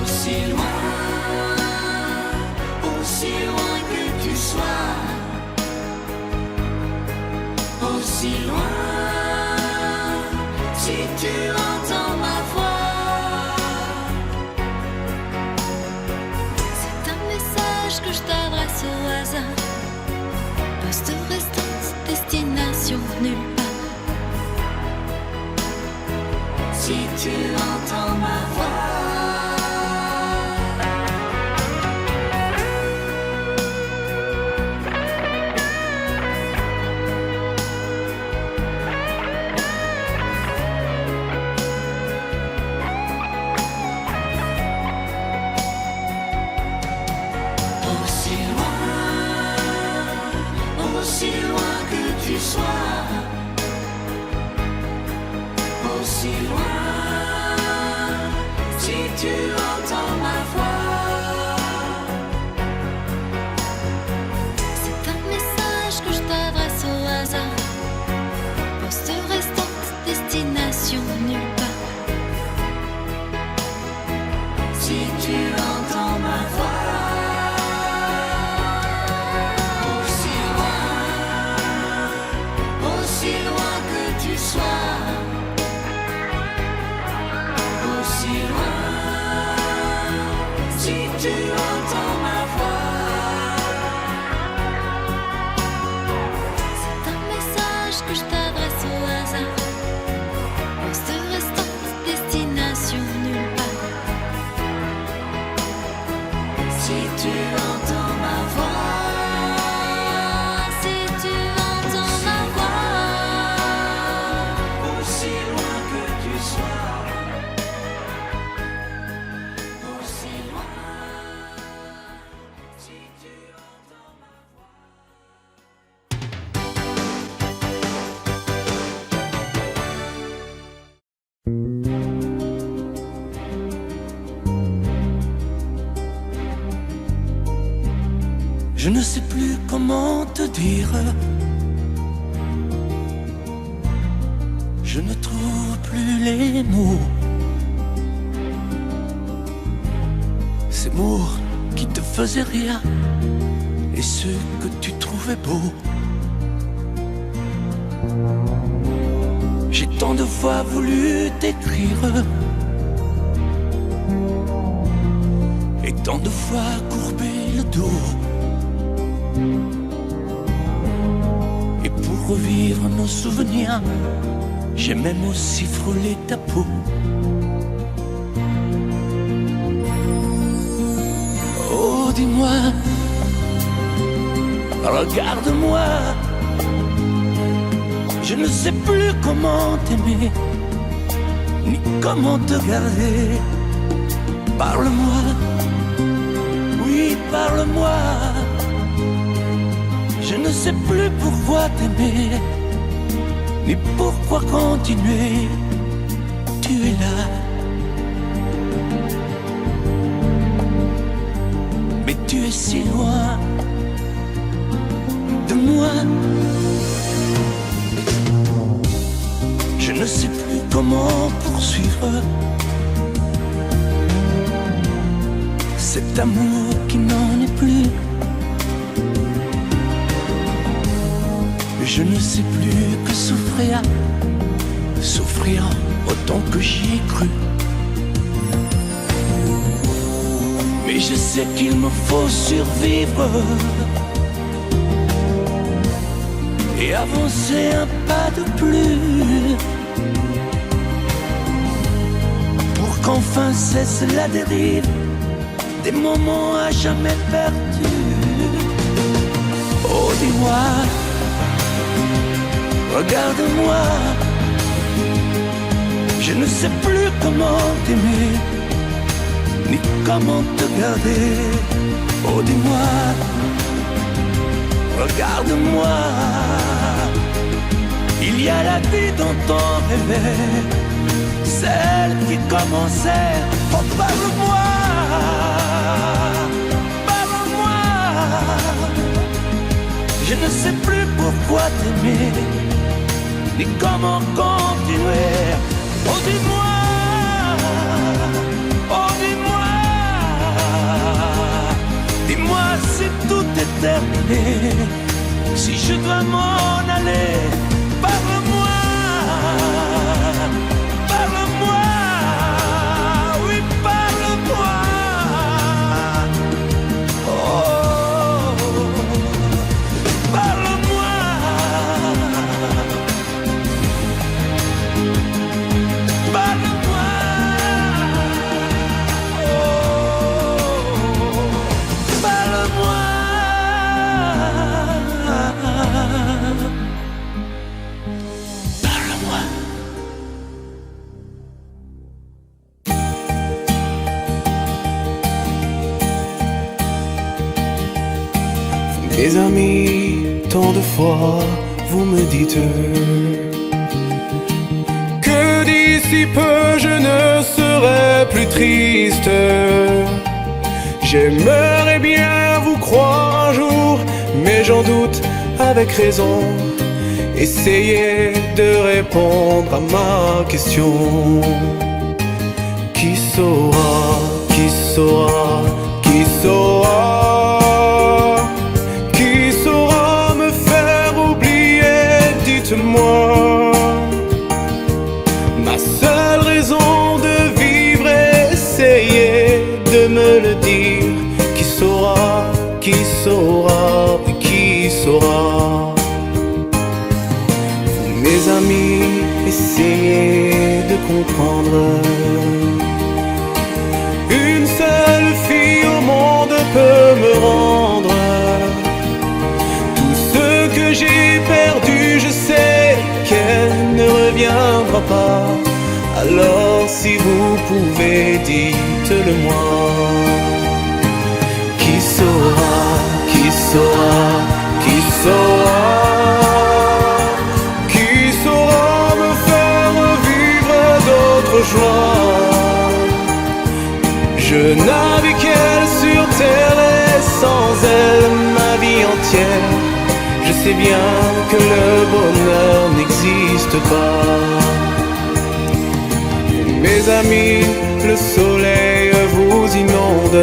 aussi loin que tu sois, aussi loin, si tu entends ma voix. C'est un message que je t'adresse au hasard, poste restante, destination nulle part. Si tu entends ma voix. Aussi loin que tu sois, aussi loin, si tu entends ma voix. C'est un message que je t'adresse au hasard, poste restante, destination nulle part. Si tu entends ma voix. Tu entends ma voix. C'est un message que je t'adresse au hasard, poste restante, destination nulle part. Si tu entends ma voix, si tu entends ma voix, aussi loin que tu sois. Je ne sais plus comment te dire. Je ne trouve plus les mots. ces mots qui te faisaient rire et ceux que tu trouvais beaux. J'ai tant de fois voulu t'écrire et tant de fois courbé le dos. Et pour revivre nos souvenirs, j'ai même aussi frôlé ta peau. Oh, dis-moi, regarde-moi, je ne sais plus comment t'aimer, ni comment te garder. Parle-moi, oui, parle-moi. Je ne sais plus pourquoi t'aimer, ni pourquoi continuer. Tu es là, mais tu es si loin de moi. Je ne sais plus comment poursuivre cet amour qui n'en est plus. Je ne sais plus que souffrir, souffrir autant que j'y ai cru. Mais je sais qu'il me faut survivre et avancer un pas de plus pour qu'enfin cesse la dérive des moments à jamais perdus. Oh, dis-moi, regarde-moi, je ne sais plus comment t'aimer, ni comment te garder. Oh, dis-moi, regarde-moi, il y a la vie dont on rêvait, celle qui commençait. Oh, parle-moi, parle-moi, je ne sais plus pourquoi t'aimer, ni comment continuer. Oh, dis-moi, oh, dis-moi, dis-moi si tout est terminé, si je dois m'en aller. Parle-moi, parle-moi, oui, parle-moi. Oh, parle-moi. Parle-moi, oh, parle-moi. Parle-moi. Mes amis, tant de fois vous me dites que d'ici peu je ne serai plus triste. J'aimerais bien vous croire un jour, mais j'en doute avec raison. Essayez de répondre à ma question. Qui saura, qui saura, qui saura? Moi, ma seule raison de vivre, essayez de me le dire. Qui saura, qui saura, qui saura? Vous, mes amis, essayez de comprendre. Une seule fille au monde peut me rendre tout ce que j'ai perdu. Je sais qu'elle ne reviendra pas. Alors si vous pouvez, dites-le moi. Qui saura, qui saura, qui saura? Qui saura me faire vivre d'autres joies? Je n'avais qu'elle sur terre et sans elle ma vie entière. Je sais bien que le bonheur n'existe pas. Mes amis, le soleil vous inonde.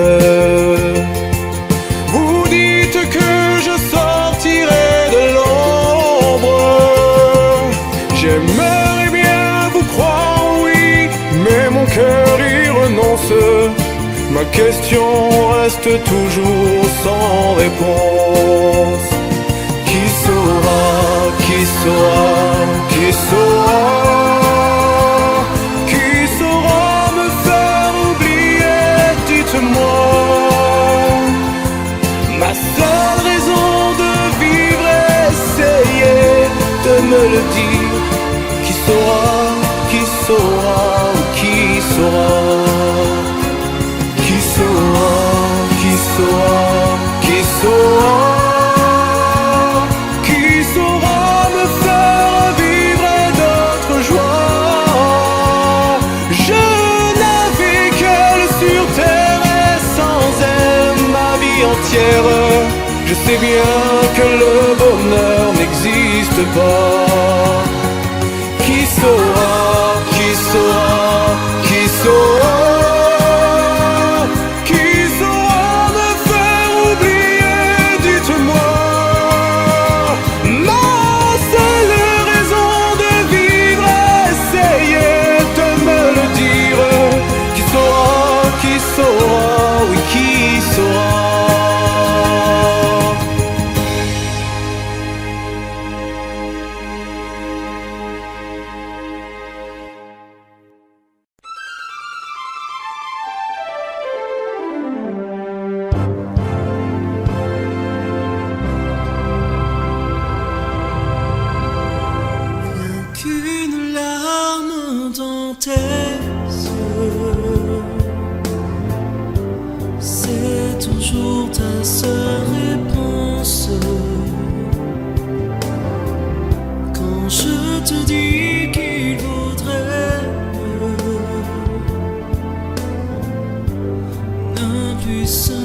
Ma question reste toujours sans réponse. Qui saura, qui saura, qui saura, qui saura me faire oublier, dites-moi. Ma seule raison de vivre, essayez de me le dire. Qui saura, qui saura, qui saura, qui saura, qui saura, qui saura, qui saura me faire vivre d'autres joies. Je n'avais qu'elle sur terre et sans elle ma vie entière. Je sais bien que le bonheur n'existe pas. Qui saura, qui saura, qui saura, qui saura me faire oublier, dites-moi. Ma seule raison de vivre, essayez de me le dire. Qui saura, oui qui saura. Qu'une larme dans tes yeux, c'est toujours ta seule réponse. Quand je te dis qu'il vaudrait mieux ne plus se